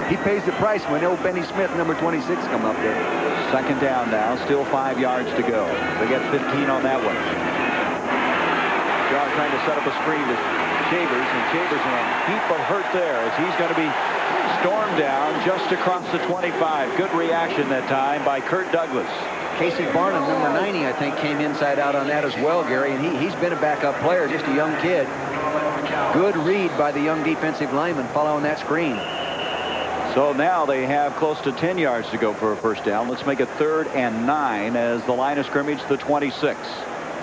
he pays the price when old Benny Smith, number 26, come up there. Second down now, still 5 yards to go. They get 15 on that one. Shaw trying to set up a screen to Shavers, and Shavers in a heap of hurt there as he's going to be stormed down just across the 25. Good reaction that time by Kurt Douglas. Casey Barnum, number 90, I think, came inside out on that as well, Gary, and he's been a backup player, just a young kid. Good read by the young defensive lineman following that screen. So now they have close to 10 yards to go for a first down. Let's make it 3rd and 9 as the line of scrimmage, the 26.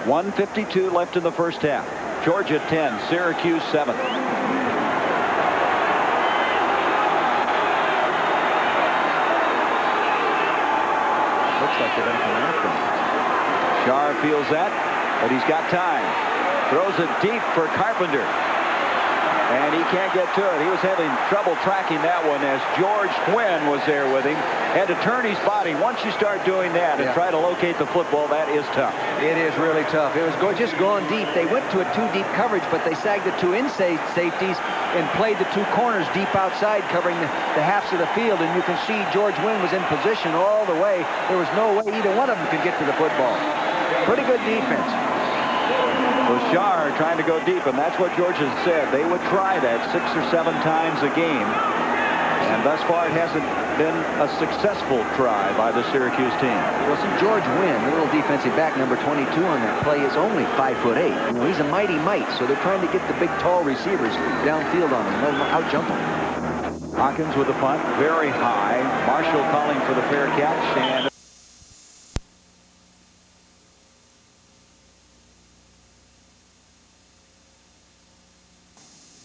1:52 left in the first half. Georgia 10, Syracuse 7. Looks like they're going to come after him. Shar feels that, but he's got time. Throws it deep for Carpenter. And he can't get to it. He was having trouble tracking that one as George Quinn was there with him. Had to turn his body. Once you start doing that and try to locate the football, that is tough. It is really tough. It was just going deep. They went to a 2-deep coverage, but they sagged the 2 inside safeties and played the 2 corners deep outside, covering the halves of the field. And you can see George Quinn was in position all the way. There was no way either one of them could get to the football. Pretty good defense. So Shar trying to go deep, and that's what Georgia said. They would try that 6 or 7 times a game. And thus far, it hasn't been a successful try by the Syracuse team. Well, see, George Wynn, the little defensive back, number 22 on that play, is only 5'8". You know, he's a mighty mite, so they're trying to get the big, tall receivers downfield on him. They'll out-jump him. Hawkins with the punt, very high. Marshall calling for the fair catch, and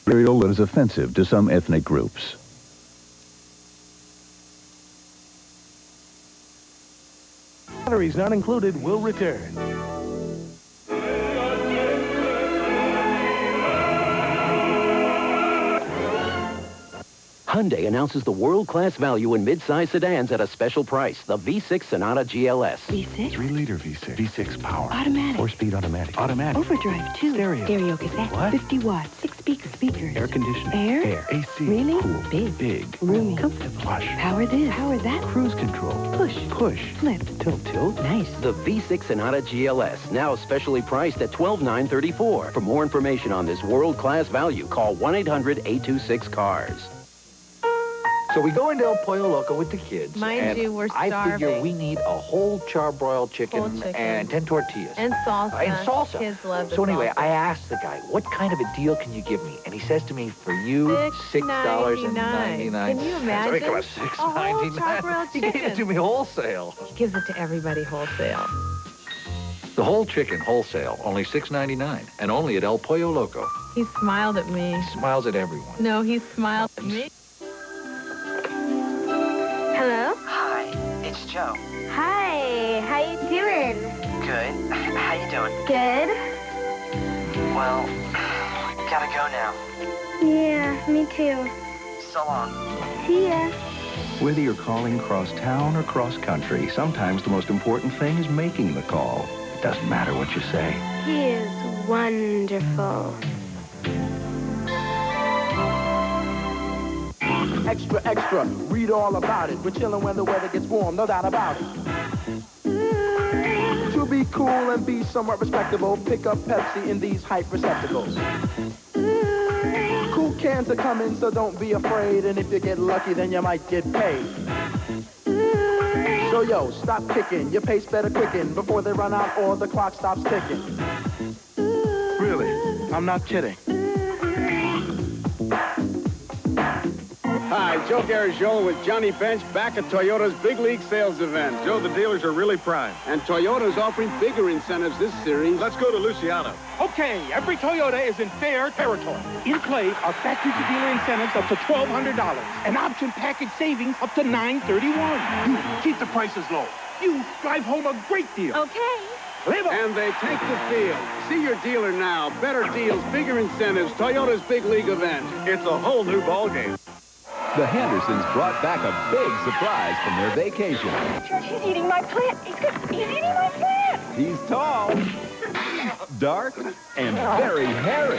material that is offensive to some ethnic groups. Batteries not included will return. Hyundai announces the world-class value in mid-size sedans at a special price. The V6 Sonata GLS. V6? 3-liter V6. V6 power. Automatic. 4-speed automatic. Automatic. Overdrive, 2. Stereo. Stereo cassette. What? 50 watts. 6 speakers. Speakers. Air conditioning. Air? AC. Really? Cool. Big. Big. Roomy. Comfortable. Plush. Power this. Power that. Cruise control. Push. Push. Flip. Tilt. Nice. The V6 Sonata GLS, now specially priced at $12,934. For more information on this world-class value, call 1-800-826-CARS. So we go into El Pollo Loco with the kids. Mind you, we're starving. I figure we need a whole charbroiled chicken, and 10 tortillas. And salsa. And salsa. Kids love the So anyway, salsa. I asked the guy, what kind of a deal can you give me? And he says to me, for you, $6.99. Can you imagine? So I come A whole $6.99. charbroiled He gave it to chicken. me wholesale. He gives it to everybody wholesale. The whole chicken wholesale, only $6.99, and only at El Pollo Loco. He smiled at me. He smiles at everyone. No, he smiled at me. Hello? Hi, it's Joe. Hi, how you doing? Good. How you doing? Good. Well, gotta go now. Yeah, me too. So long. See ya. Whether you're calling cross town or cross country, sometimes the most important thing is making the call. It doesn't matter what you say. He is wonderful. Extra, extra. Read all about it. We're chilling when the weather gets warm, no doubt about it. To be cool and be somewhat respectable, pick up Pepsi in these hype receptacles. Cool cans are coming, so don't be afraid. And if you get lucky, then you might get paid. So yo, stop kicking. Your pace better quicken before they run out or the clock stops ticking. Really, I'm not kidding. Hi, Joe Garagiola with Johnny Bench back at Toyota's Big League Sales event. Joe, the dealers are really primed. And Toyota's offering bigger incentives this series. Let's go to Luciano. Okay, every Toyota is in fair territory. In play are factory-to-dealer incentives up to $1,200 and option package savings up to $931. You keep the prices low. You drive home a great deal. Okay. And they take the field. See your dealer now. Better deals, bigger incentives. Toyota's Big League event. It's a whole new ballgame. The Hendersons brought back a big surprise from their vacation. George, he's eating my plant. He's eating my plant. He's tall, dark and very hairy.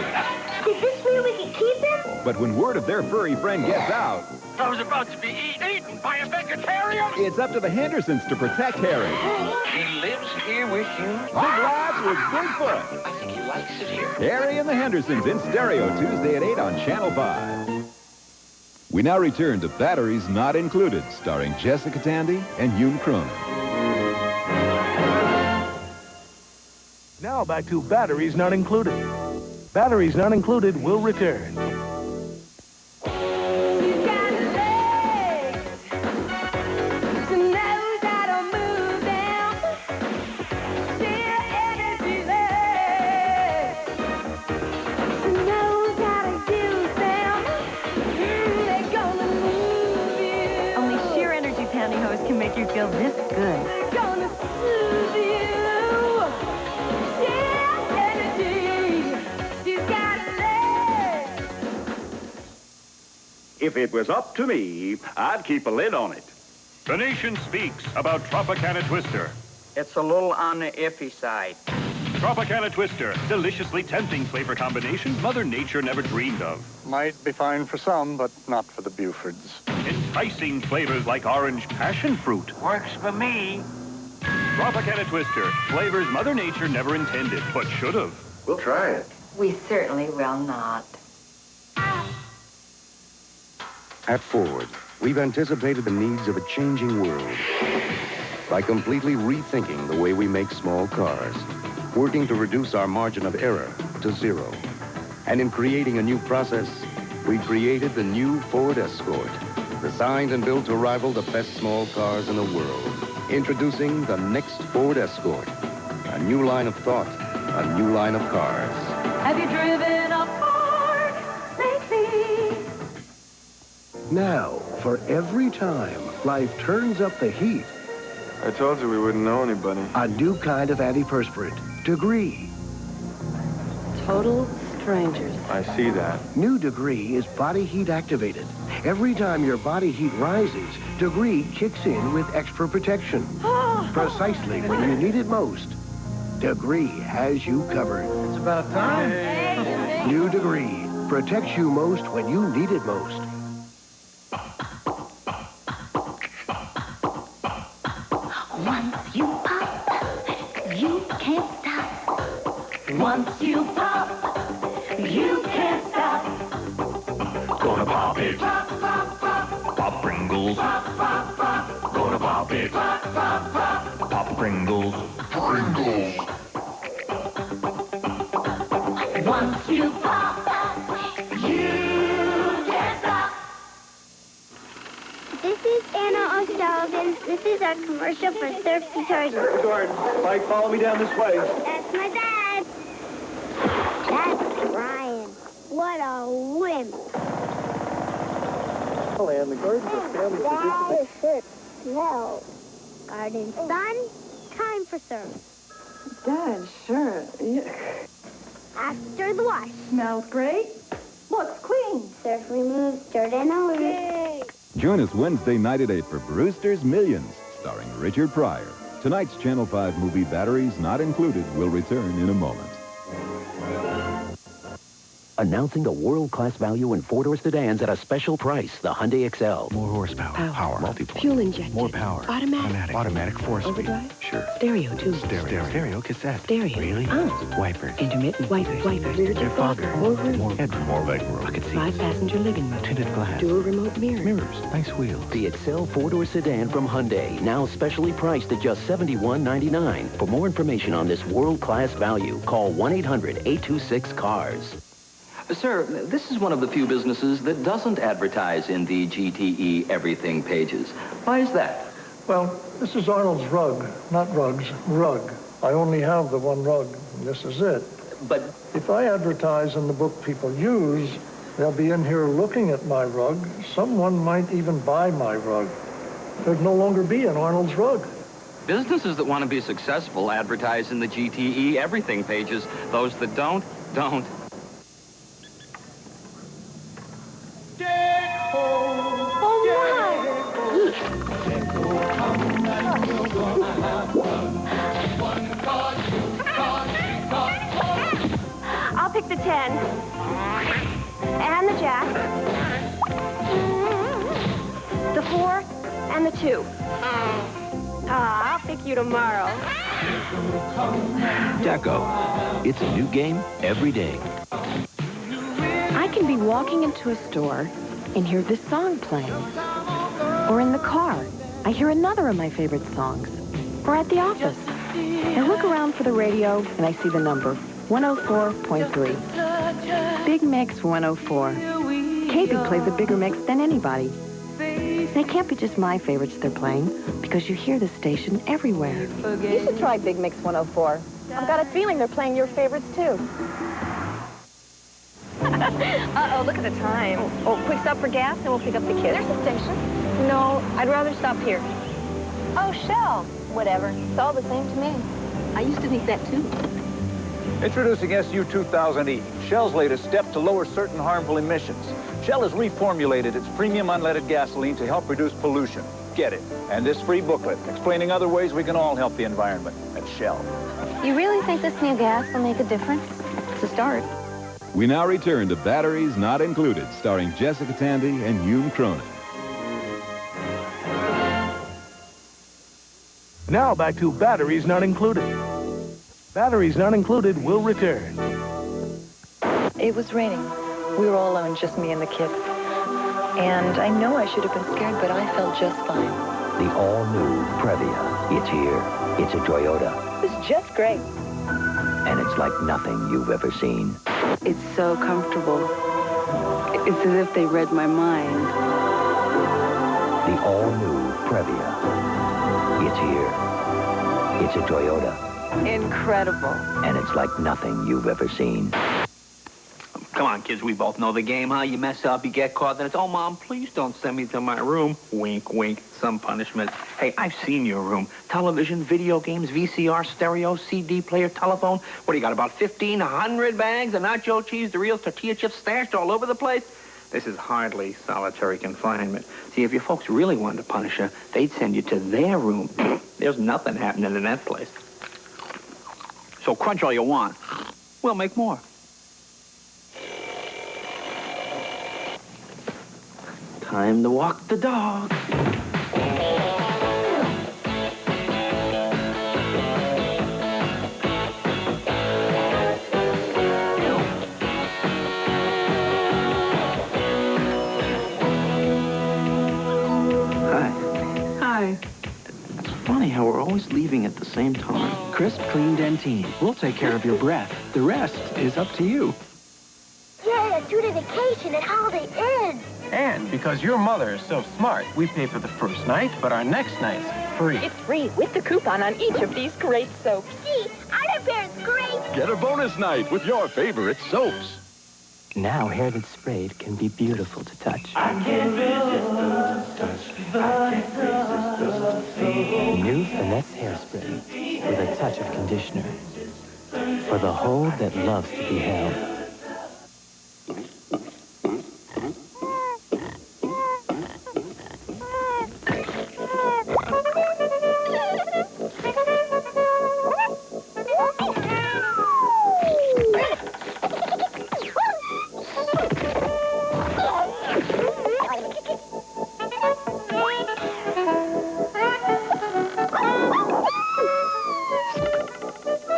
Does this mean we can keep him? But when word of their furry friend gets out, I was about to be eaten by a vegetarian. it's up to the Hendersons to protect Harry. He lives here with you. Big Lots with Bigfoot. I think he likes it here. Harry and the Hendersons in stereo Tuesday at 8 on Channel 5. We now return to Batteries Not Included, starring Jessica Tandy and Hume Cronin. Now back to Batteries Not Included. Batteries Not Included will return. You feel this good. They're gonna soothe you. Share energy. She's got legs. If it was up to me, I'd keep a lid on it. The Nation speaks about Tropicana Twister. It's a little on the iffy side. Tropicana Twister, deliciously tempting flavor combination Mother Nature never dreamed of. Might be fine for some, but not for the Bufords. Enticing flavors like orange passion fruit. Works for me. Tropicana Twister, flavors Mother Nature never intended, but should have. We'll try it. We certainly will not. At Ford, we've anticipated the needs of a changing world by completely rethinking the way we make small cars, working to reduce our margin of error to zero. And in creating a new process, we created the new Ford Escort, designed and built to rival the best small cars in the world. Introducing the next Ford Escort, a new line of thought, a new line of cars. Have you driven a Ford lately? Now, for every time life turns up the heat, I told you we wouldn't know anybody. a new kind of antiperspirant, Degree. Total strangers. I see that. New Degree is body heat activated. Every time your body heat rises, Degree kicks in with extra protection. Precisely when you need it most, Degree has you covered. It's about time. New Degree protects you most when you need it most. Once you pop, you can't stop. Once you pop, you can't stop. Gonna pop it. Pop, pop, pop. Pop Pringles. Pop, pop, pop. Gonna pop it. Pop, pop, pop. Pop Pringles. Pringles. Once you pop, you can't stop. This is Anna O'Sullivan. This is our commercial for Surf Detergent. Gordon, Mike, follow me down this way. That's my dad. That's Brian. What a wimp. And the garden's a family That shirt smells. Garden sun, time for surf. Dad, sure. After the wash. Smells great. Looks clean. Surf removes dirt and odor. Join us Wednesday night at 8 for Brewster's Millions, starring Richard Pryor. Tonight's Channel 5 movie Batteries Not Included will return in a moment. Announcing a world-class value in four-door sedans at a special price, the Hyundai Excel. More horsepower, power, multi-point. Fuel injected. More power. Automatic. Automatic 4-speed. Overdrive? Sure. Stereo, too. Stereo cassette. Stereo. Really? Oh. Wipers. Intermittent. Wipers. Rear defogger. More room. More headroom. More legroom. Bucket seats. 5-passenger living room. Tinted glass. Dual remote mirrors. Mirrors. Nice wheels. The Excel four-door sedan from Hyundai, now specially priced at just $71.99. For more information on this world-class value, call 1-800-826-CARS. Sir, this is one of the few businesses that doesn't advertise in the GTE Everything pages. Why is that? Well, this is Arnold's rug, not rugs, rug. I only have the one rug, and this is it. But if I advertise in the book people use, they'll be in here looking at my rug. Someone might even buy my rug. There'd no longer be an Arnold's rug. businesses that want to be successful advertise in the GTE Everything pages. Those that don't. 10. And the jack. The 4 and the 2. I'll pick you tomorrow. Deco. It's a new game every day. I can be walking into a store and hear this song playing. Or in the car, I hear another of my favorite songs. Or at the office. I look around for the radio and I see the number, 104.3. Big Mix 104. KB plays a bigger mix than anybody. They can't be just my favorites they're playing, because you hear this station everywhere. You should try Big Mix 104. I've got a feeling they're playing your favorites, too. Uh-oh, look at the time. Oh, quick stop for gas, and we'll pick up the kids. There's a station. No, I'd rather stop here. Oh, Shell. Whatever. It's all the same to me. I used to think that, too. Introducing SU 2000E, Shell's latest step to lower certain harmful emissions. Shell has reformulated its premium unleaded gasoline to help reduce pollution. Get it. And this free booklet explaining other ways we can all help the environment at Shell. You really think this new gas will make a difference? It's a start. We now return to Batteries Not Included, starring Jessica Tandy and Hume Cronin. Now back to Batteries Not Included. Batteries Not Included will return. It was raining. We were all alone, just me and the kids. And I know I should have been scared, but I felt just fine. The all-new Previa. It's here. It's a Toyota. It was just great. And it's like nothing you've ever seen. It's so comfortable. It's as if they read my mind. The all-new Previa. It's here. It's a Toyota. Incredible. And it's like nothing you've ever seen. Come on, kids, we both know the game, huh? You mess up, you get caught, then it's, oh, Mom, please don't send me to my room. Wink, wink, some punishment. Hey, I've seen your room. Television, video games, VCR, stereo, CD player, telephone. What do you got, about 1,500 bags of nacho cheese, Doritos, tortilla chips stashed all over the place? This is hardly solitary confinement. See, if your folks really wanted to punish you, they'd send you to their room. There's nothing happening in that place. So crunch all you want. We'll make more. Time to walk the dog. Hi. It's funny how we're always leaving at the same time. Crisp, clean Dentine. We'll take care of your breath. The rest is up to you. Yeah, due to vacation and Holiday Inn. And because your mother is so smart, we pay for the first night, but our next night's free. It's free with the coupon on each of these great soaps. Gee, aren't our parents great? Get a bonus night with your favorite soaps. Now hair that's sprayed can be beautiful to touch. I can't resist the touch. I can't resist the feel. New Finesse Hairspray with a touch of conditioner. For the hold that loves to be held.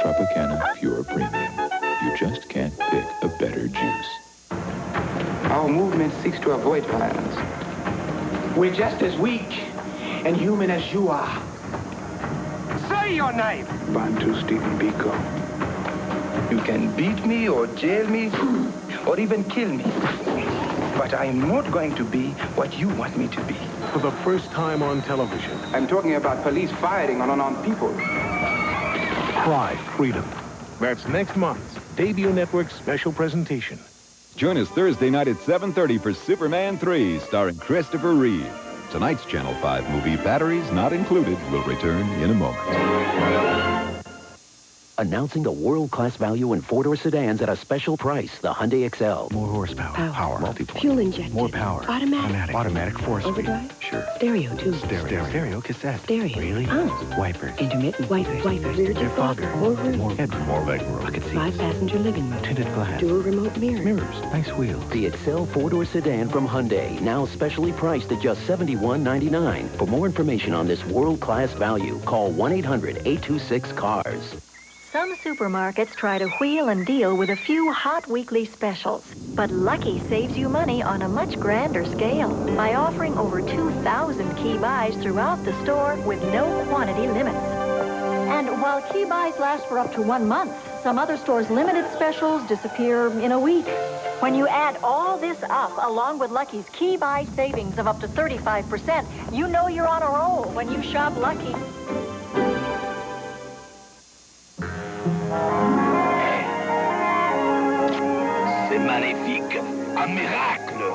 Tropicana Pure Premium. You just can't pick a better juice. Our movement seeks to avoid violence. We're just as weak and human as you are. Say your name! Bantu Stephen Biko. You can beat me or jail me or even kill me. But I am not going to be what you want me to be. For the first time on television. I'm talking about police firing on unarmed people. Cry Freedom. That's next month's Debut Network special presentation. Join us Thursday night at 7:30 for Superman 3, starring Christopher Reeve. Tonight's Channel 5 movie, Batteries Not Included, will return in a moment. Announcing the world-class value in four-door sedans at a special price, the Hyundai Excel. More horsepower. Power. Multi-point. Fuel injected. More power. Automatic. Automatic four-speed. Overdrive? Sure. Stereo, too. Stereo cassette. Stereo. Really? Oh. Wipers. Intermittent wipers. Rear Defogger. More room. More headroom. More legroom. Bucket seats. 5-passenger living room. Tinted glass. Dual remote mirrors. Mirrors. Nice wheels. The Excel four-door sedan from Hyundai, now specially priced at just $71.99. For more information on this world-class value, call 1-800-826-CARS. Some supermarkets try to wheel and deal with a few hot weekly specials. But Lucky saves you money on a much grander scale by offering over 2,000 key buys throughout the store with no quantity limits. And while key buys last for up to 1 month, some other stores' limited specials disappear in a week. When you add all this up, along with Lucky's key buy savings of up to 35%, you know you're on a roll when you shop Lucky. C'est magnifique. Un miracle.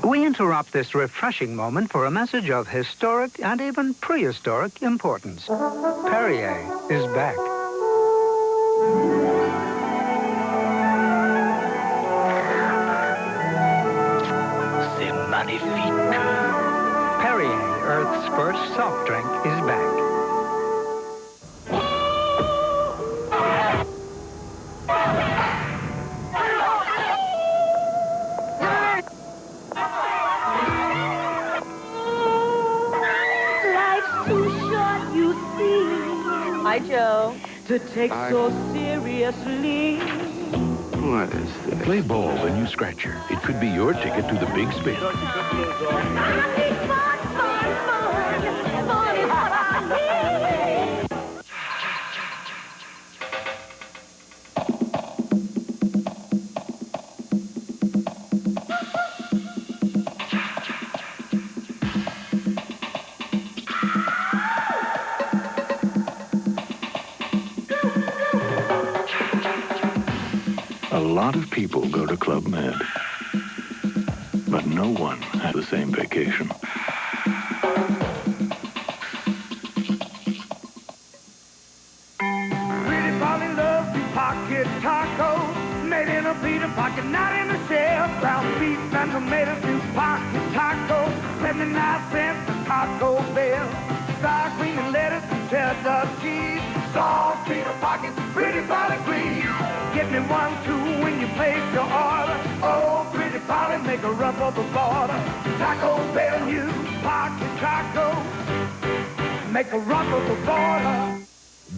We interrupt this refreshing moment for a message of historic and even prehistoric importance. Perrier is back. C'est magnifique. Perrier, Earth's first soft drink, is back. Hi, Joe. To take so seriously. What is this? Play ball, then you scratcher. It could be your ticket to the big spin. A lot of people go to Club Med, but no one has the same vacation. Pretty Polly loves the pocket tacos, made in a Peter pocket, not in a shell. Ground beef and tomatoes in pocket tacos, 79 cents a Taco Bell. Sour cream and lettuce and cheddar cheese, salt, Peter pocket, Pretty Polly please. Get me 1, 2 when you place your order. Oh, Pretty Polly, make a run for the border. Taco Bell, you pocket taco, make a run for the border.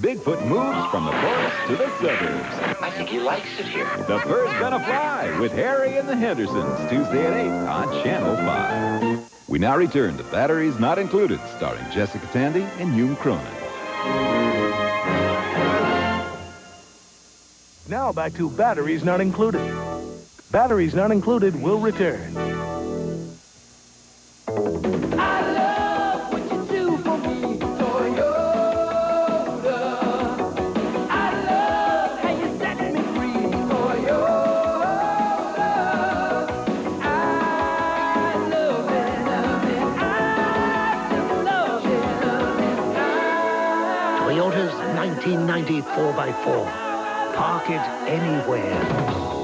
Bigfoot moves from the forest to the suburbs. I think he likes it here. The Bird's Gonna Fly with Harry and the Hendersons, Tuesday at 8 on Channel 5. We now return to Batteries Not Included, starring Jessica Tandy and Hume Cronin. Now back to Batteries Not Included. Batteries Not Included will return. I love what you do for me, Toyota. I love how you set me free, Toyota. I love it, I just love it, Toyota's 1990 4x4. Park it anywhere.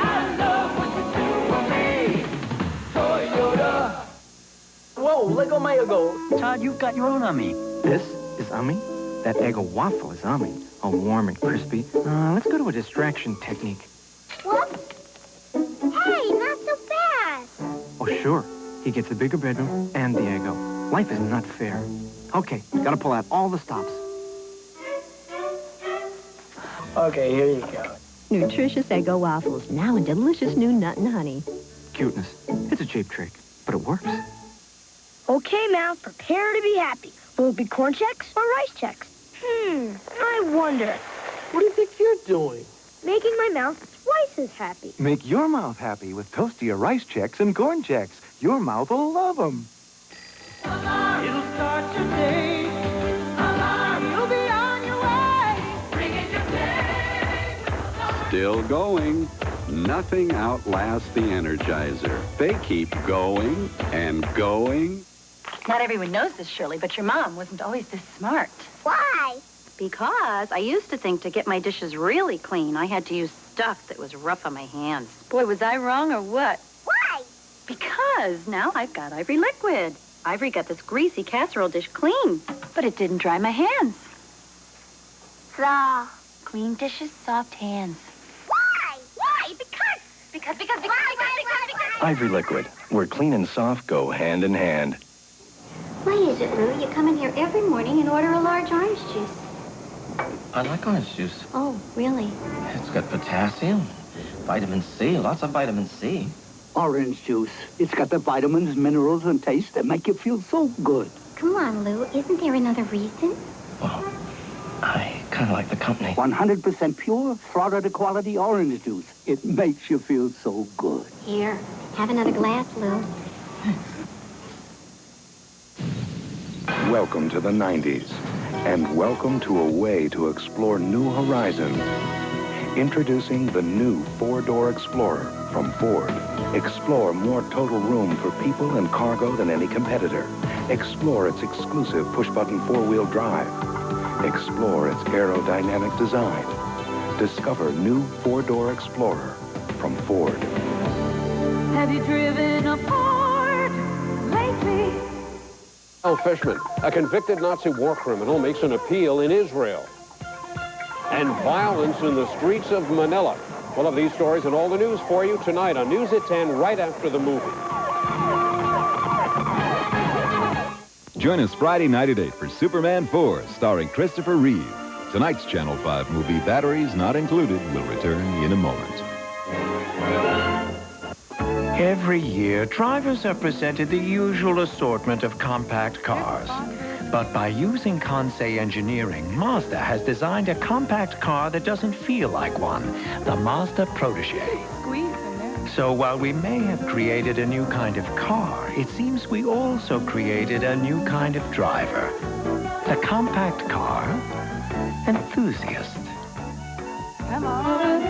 I love what you do for me, Toyota. Whoa, let go my Eggo. Todd, you've got your own Ummi. This is Ummi. That Eggo waffle is Ummi. All warm and crispy. Let's go to a distraction technique. Whoops. Hey, not so fast. Oh, sure. He gets a bigger bedroom and the Eggo. Life is not fair. Okay, gotta pull out all the stops. Okay, here you go. Nutritious Eggo waffles, now in delicious new nut and honey. Cuteness. It's a cheap trick, but it works. Okay, Mal, prepare to be happy. Will it be corn checks or rice checks? I wonder. What do you think you're doing? Making my mouth twice as happy. Make your mouth happy with Toastia rice checks and corn checks. Your mouth will love them. It'll start your day. Alarm, you'll be on your way. Bring it your day. Still going. Nothing outlasts the Energizer. They keep going and going. Not everyone knows this, Shirley, but your mom wasn't always this smart. Why? Because I used to think to get my dishes really clean, I had to use stuff that was rough on my hands. Boy, was I wrong or what? Why? Because now I've got Ivory Liquid. Ivory got this greasy casserole dish clean, but it didn't dry my hands. So, Clean dishes, soft hands. why? Why? Because. Ivory Liquid, where clean and soft go hand in hand. Why is it, Lou, you come in here every morning and order a large orange juice? I like orange juice. Oh, really? It's got potassium, vitamin C, lots of vitamin C. Orange juice. It's got the vitamins, minerals, and taste that make you feel so good. Come on, Lou. Isn't there another reason? Well, I kind of like the company. 100% pure, Florida quality orange juice. It makes you feel so good. Here, have another glass, Lou. Welcome to the 90s, and welcome to a way to explore new horizons. Introducing the new four-door Explorer from Ford. Explore more total room for people and cargo than any competitor. Explore its exclusive push-button four-wheel drive. Explore its aerodynamic design. Discover new four-door Explorer from Ford. Have you driven a Ford lately? Al Fishman, a convicted Nazi war criminal, makes an appeal in Israel. And violence in the streets of Manila. We'll have these stories and all the news for you tonight on News at 10 right after the movie. Join us Friday night at 8 for Superman 4, starring Christopher Reeve. Tonight's Channel 5 movie, Batteries Not Included, will return in a moment. Every year, drivers are presented the usual assortment of compact cars. But by using Kansei engineering, Mazda has designed a compact car that doesn't feel like one, the Mazda Protégé. So while we may have created a new kind of car, it seems we also created a new kind of driver. The compact car enthusiast. Come on.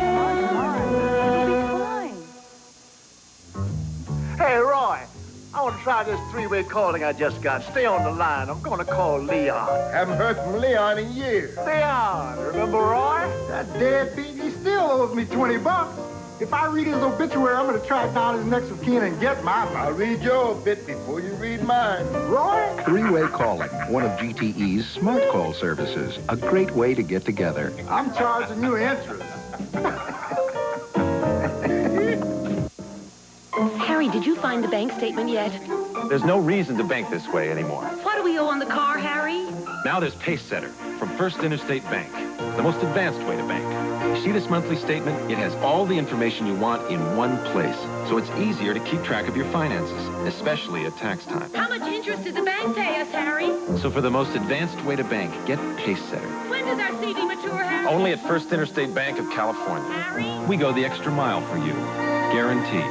Hey, Roy, I want to try this three-way calling I just got. Stay on the line. I'm going to call Leon. Haven't heard from Leon in years. Leon, remember Roy? That deadbeat, he still owes me $20. If I read his obituary, I'm going to track down his next of kin and get my money. I'll read your obit before you read mine. Roy? Three-way calling, one of GTE's smart call services. A great way to get together. I'm charging you interest. Harry, did you find the bank statement yet? There's no reason to bank this way anymore. What do we owe on the car, Harry? Now there's PaceSetter from First Interstate Bank, the most advanced way to bank. You see this monthly statement? It has all the information you want in one place, so it's easier to keep track of your finances, especially at tax time. How much interest does the bank pay us, Harry? So for the most advanced way to bank, get PaceSetter. When does our CD mature, Harry? Only at First Interstate Bank of California. Harry? We go the extra mile for you. Guaranteed.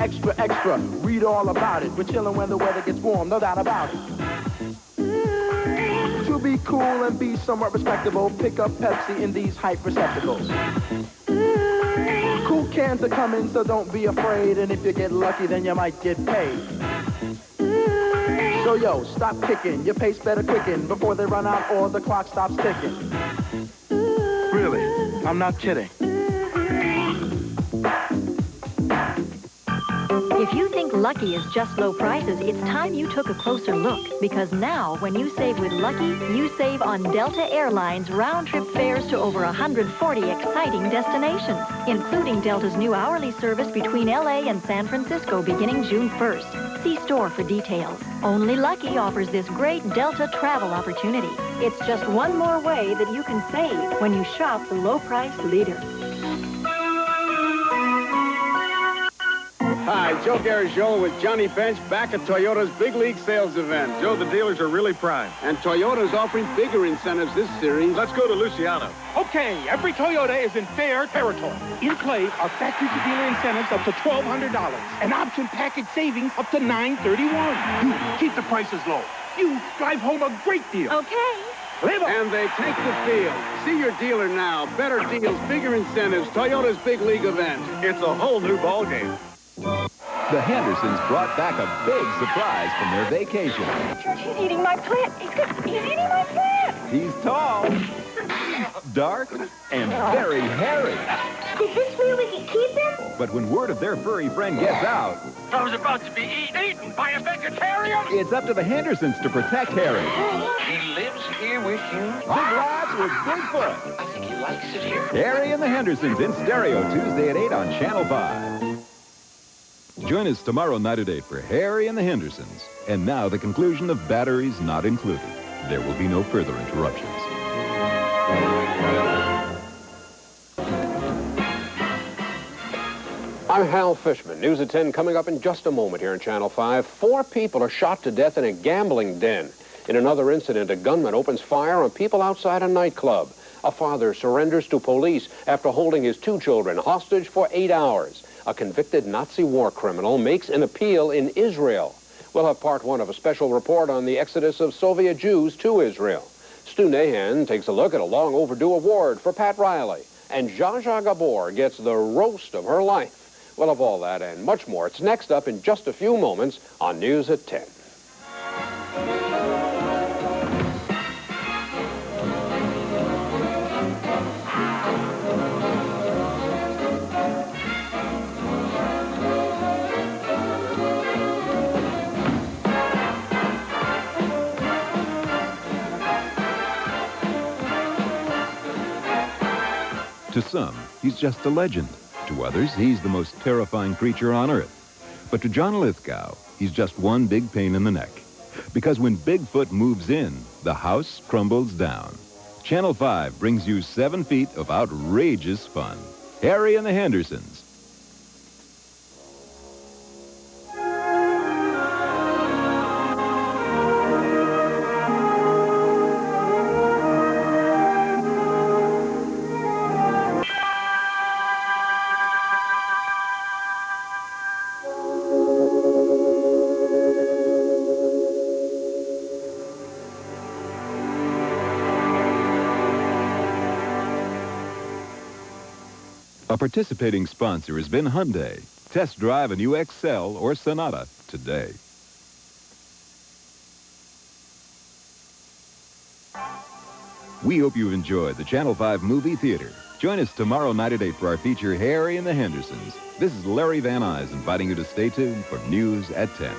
Extra, extra. Read all about it. We're chilling when the weather gets warm, no doubt about it. To be cool and be somewhat respectable, pick up Pepsi in these hype receptacles. Cool cans are coming, so don't be afraid. And if you get lucky, then you might get paid. So yo, stop kicking. Your pace better quicken before they run out or the clock stops ticking. Really, I'm not kidding. If you think Lucky is just low prices, it's time you took a closer look. Because now, when you save with Lucky, you save on Delta Airlines round-trip fares to over 140 exciting destinations, including Delta's new hourly service between LA and San Francisco beginning June 1st. See store for details. Only Lucky offers this great Delta travel opportunity. It's just one more way that you can save when you shop the low-price leader. Hi, Joe Garagiola with Johnny Bench back at Toyota's Big League Sales event. Joe, the dealers are really primed. And Toyota's offering bigger incentives this series. Let's go to Luciano. Okay, every Toyota is in fair territory. In play are factory-to-dealer incentives up to $1,200 and option package savings up to $931. You keep the prices low. You drive home a great deal. Okay. And they take the field. See your dealer now. Better deals, bigger incentives. Toyota's Big League event. It's a whole new ballgame. The Hendersons brought back a big surprise from their vacation. He's eating my plant. He's eating my plant. He's tall, dark, and very hairy. Did this really keep him? But when word of their furry friend gets out, I was about to be eaten by a vegetarian. it's up to the Hendersons to protect Harry. He lives here with you. Big Lots with Bigfoot. I think he likes it here. Harry and the Hendersons in stereo Tuesday at 8 on Channel 5. Join us tomorrow night at 8 for Harry and the Hendersons. And now the conclusion of Batteries Not Included. There will be no further interruptions. I'm Hal Fishman. News at 10 coming up in just a moment here on Channel 5. 4 people are shot to death in a gambling den. In another incident, a gunman opens fire on people outside a nightclub. A father surrenders to police after holding his 2 children hostage for 8 hours. A convicted Nazi war criminal makes an appeal in Israel. We'll have part 1 of a special report on the exodus of Soviet Jews to Israel. Stu Nahan takes a look at a long overdue award for Pat Riley. And Zsa Zsa Gabor gets the roast of her life. We'll have all that and much more. It's next up in just a few moments on News at 10. To some, he's just a legend. To others, he's the most terrifying creature on Earth. But to John Lithgow, he's just one big pain in the neck. Because when Bigfoot moves in, the house crumbles down. Channel 5 brings you 7 feet of outrageous fun. Harry and the Hendersons. A participating sponsor has been Hyundai. Test drive a new Excel or Sonata today. We hope you've enjoyed the Channel 5 Movie Theater. Join us tomorrow night at 8 for our feature, Harry and the Hendersons. This is Larry Van Nuys inviting you to stay tuned for News at 10.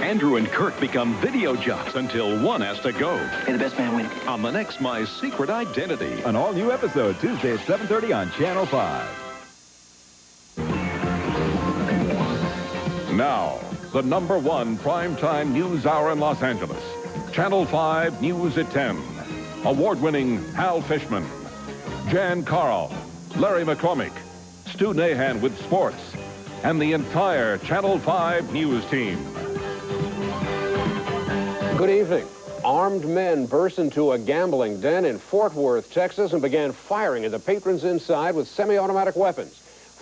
Andrew and Kirk become video jocks until one has to go. May the best man win. On the next My Secret Identity. An all-new episode Tuesday at 7:30 on Channel 5. Now, the #1 primetime news hour in Los Angeles. Channel 5 News at 10. Award-winning Hal Fishman, Jan Carl, Larry McCormick, Stu Nahan with sports, and the entire Channel 5 news team. Good evening. Armed men burst into a gambling den in Fort Worth, Texas, and began firing at the patrons inside with semi-automatic weapons.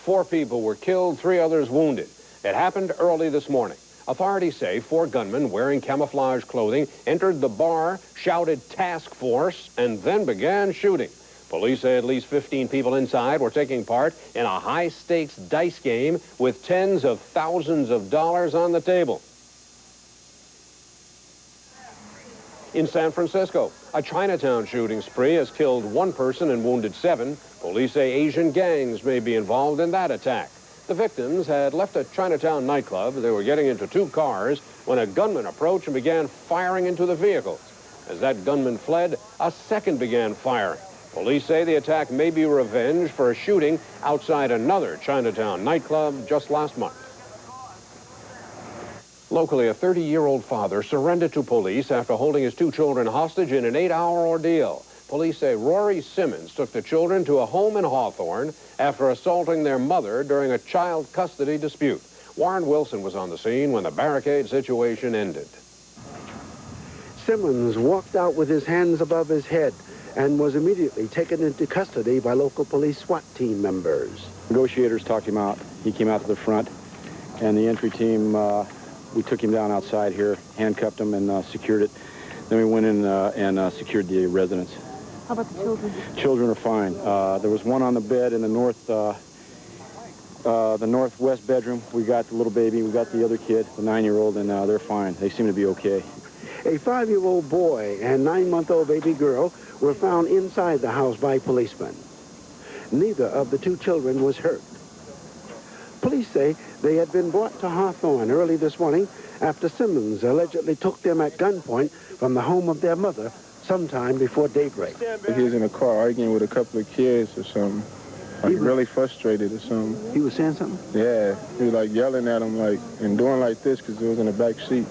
4 people were killed, 3 others wounded. It happened early this morning. Authorities say 4 gunmen wearing camouflage clothing entered the bar, shouted "Task Force," and then began shooting. Police say at least 15 people inside were taking part in a high-stakes dice game with tens of thousands of dollars on the table. In San Francisco, a Chinatown shooting spree has killed 1 person and wounded 7. Police say Asian gangs may be involved in that attack. The victims had left a Chinatown nightclub. They were getting into 2 cars when a gunman approached and began firing into the vehicles. As that gunman fled, a second began firing. Police say the attack may be revenge for a shooting outside another Chinatown nightclub just last month. Locally, a 30-year-old father surrendered to police after holding his 2 children hostage in an 8-hour ordeal. Police say Rory Simmons took the children to a home in Hawthorne after assaulting their mother during a child custody dispute. Warren Wilson was on the scene when the barricade situation ended. Simmons walked out with his hands above his head and was immediately taken into custody by local police SWAT team members. Negotiators talked him out. He came out to the front, and the entry team, we took him down outside here, handcuffed him, and secured it. Then we went in and secured the residence. How about the children? Children are fine. There was one on the bed in the north The northwest bedroom, we got the little baby, we got the other kid, the 9-year-old, and they're fine. They seem to be okay. A 5-year-old boy and 9-month-old baby girl were found inside the house by policemen. Neither of the two children was hurt. Police say they had been brought to Hawthorne early this morning after Simmons allegedly took them at gunpoint from the home of their mother sometime before daybreak. He was in a car arguing with a couple of kids or something. Like really frustrated or something. He was saying something? Yeah. He was like yelling at him like and doing like this because it was in the back seat.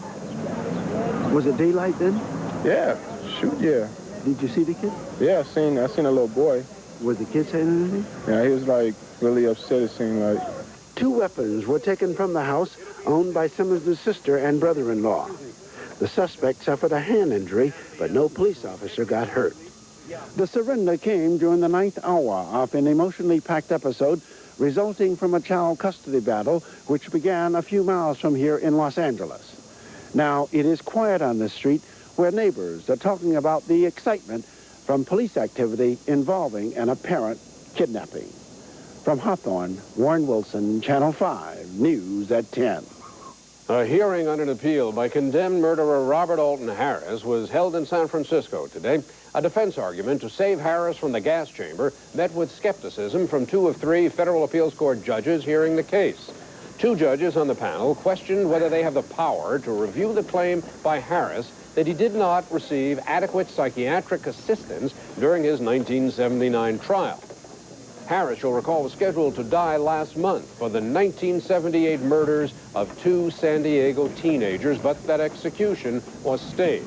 Was it daylight then? Yeah. Shoot, yeah. Did you see the kid? Yeah, I seen a little boy. Was the kid saying anything? Yeah, he was like really upset, it seemed like. 2 weapons were taken from the house owned by Simmons' sister and brother-in-law. The suspect suffered a hand injury, but no police officer got hurt. The surrender came during the 9th hour of an emotionally packed episode resulting from a child custody battle which began a few miles from here in Los Angeles. Now, it is quiet on this street where neighbors are talking about the excitement from police activity involving an apparent kidnapping. From Hawthorne, Warren Wilson, Channel 5, News at 10. A hearing on an appeal by condemned murderer Robert Alton Harris was held in San Francisco today. A defense argument to save Harris from the gas chamber met with skepticism from 2 of 3 federal appeals court judges hearing the case. 2 judges on the panel questioned whether they have the power to review the claim by Harris that he did not receive adequate psychiatric assistance during his 1979 trial. Harris, you'll recall, was scheduled to die last month for the 1978 murders of 2 San Diego teenagers, but that execution was stayed.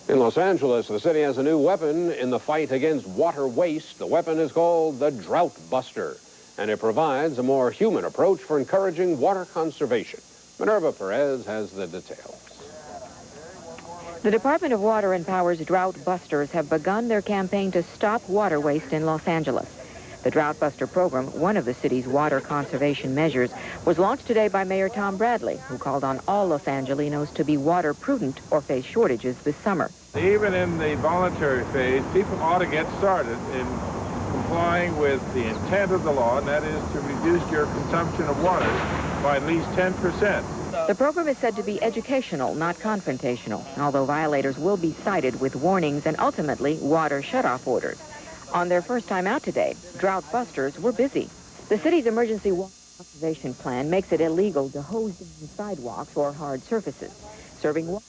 In Los Angeles, the city has a new weapon in the fight against water waste. The weapon is called the Drought Buster, and it provides a more human approach for encouraging water conservation. Minerva Perez has the details. The Department of Water and Power's Drought Busters have begun their campaign to stop water waste in Los Angeles. The Drought Buster program, one of the city's water conservation measures, was launched today by Mayor Tom Bradley, who called on all Los Angelinos to be water prudent or face shortages this summer. Even in the voluntary phase, people ought to get started in complying with the intent of the law, and that is to reduce your consumption of water by at least 10%. The program is said to be educational, not confrontational, although violators will be cited with warnings and ultimately water shutoff orders. On their first time out today, Drought Busters were busy. The city's emergency water conservation plan makes it illegal to hose down sidewalks or hard surfaces, serving water.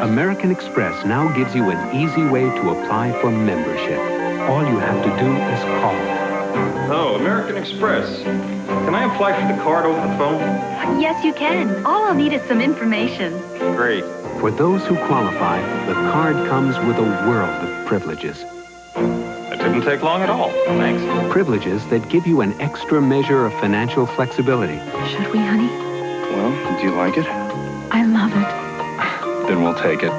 American Express now gives you an easy way to apply for membership. All you have to do is call. Hello, American Express. Can I apply for the card over the phone? Yes, you can. All I'll need is some information. Great. For those who qualify, the card comes with a world of privileges. It didn't take long at all. Thanks. Privileges that give you an extra measure of financial flexibility. Should we, honey? Well, do you like it? I love it. Then we'll take it.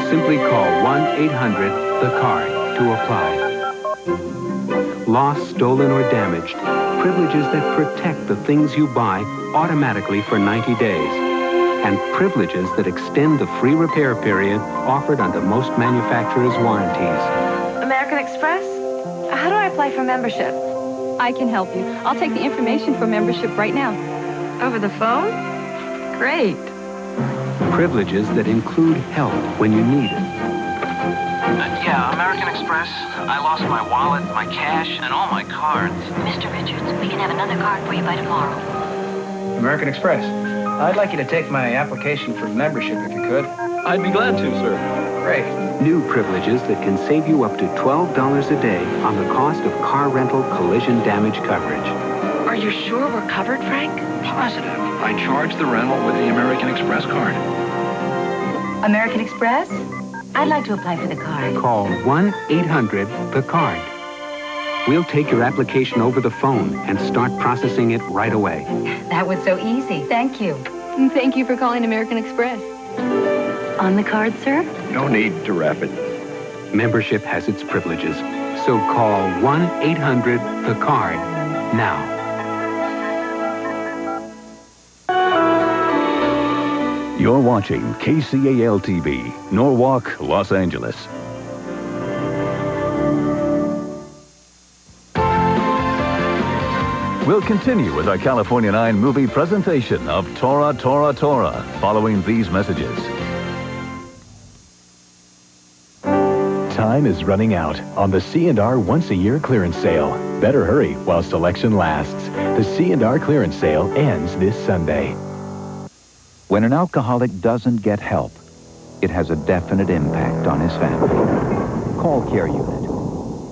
Simply call 1-800-THE-CARD to apply. Lost, stolen, or damaged, privileges that protect the things you buy automatically for 90 days, and privileges that extend the free repair period offered under most manufacturers' warranties. American Express? How do I apply for membership? I can help you. I'll take the information for membership right now. Over the phone? Great. Privileges that include help when you need it. Yeah, American Express. I lost my wallet, my cash, and all my cards. Mr. Richards, we can have another card for you by tomorrow. American Express. I'd like you to take my application for membership if you could. I'd be glad to, sir. Great. New privileges that can save you up to $12 a day on the cost of car rental collision damage coverage. Are you sure we're covered, Frank? Positive. I charged the rental with the American Express card. American Express? I'd like to apply for the card. Call 1-800-THE-CARD. We'll take your application over the phone and start processing it right away. That was so easy. Thank you. And thank you for calling American Express. On the card, sir? No need to wrap it. Membership has its privileges, so call 1-800-THE-CARD now. You're watching KTLA, Norwalk, Los Angeles. We'll continue with our California 9 movie presentation of Tora, Tora, Tora, following these messages. Time is running out on the C&R once-a-year clearance sale. Better hurry while selection lasts. The C&R clearance sale ends this Sunday. When an alcoholic doesn't get help, it has a definite impact on his family. Call Care Unit.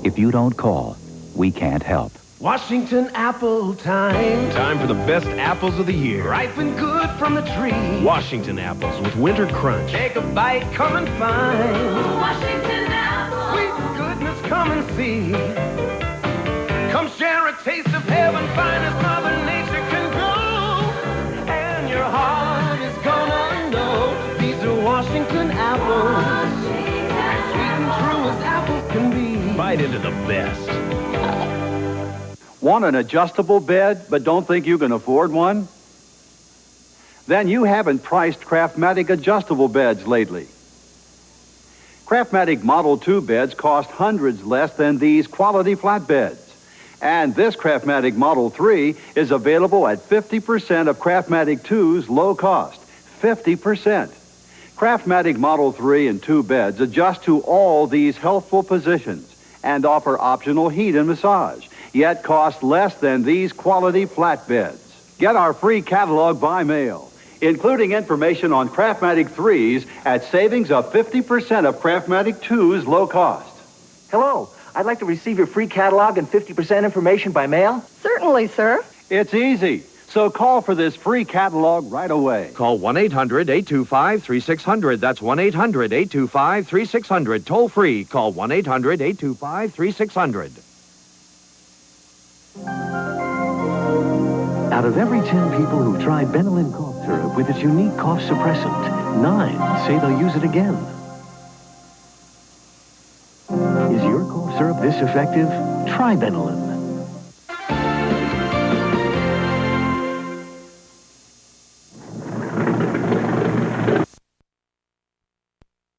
If you don't call, we can't help. Washington apple time. Time for the best apples of the year. Ripe and good from the tree. Washington apples with winter crunch. Take a bite, come and find. Washington apple. Sweet goodness, come and see. Come share a taste of heaven, finest Mother Nature can grow. And your heart is gonna know these are Washington apples. As sweet and true as apples can be. Bite into the best. Want an adjustable bed, but don't think you can afford one? Then you haven't priced Craftmatic adjustable beds lately. Craftmatic Model 2 beds cost hundreds less than these quality flat beds. And this Craftmatic Model 3 is available at 50% of Craftmatic 2's low cost. 50%. Craftmatic Model 3 and 2 beds adjust to all these healthful positions and offer optional heat and massage, yet cost less than these quality flat beds. Get our free catalog by mail, including information on Craftmatic 3s at savings of 50% of Craftmatic 2's low cost. Hello, I'd like to receive your free catalog and 50% information by mail. Certainly, sir. It's easy. So call for this free catalog right away. Call 1-800-825-3600. That's 1-800-825-3600. Toll free. Call 1-800-825-3600. Out of every 10 people who've tried Benylin cough syrup with its unique cough suppressant, 9 say they'll use it again. Is your cough syrup this effective? Try Benylin.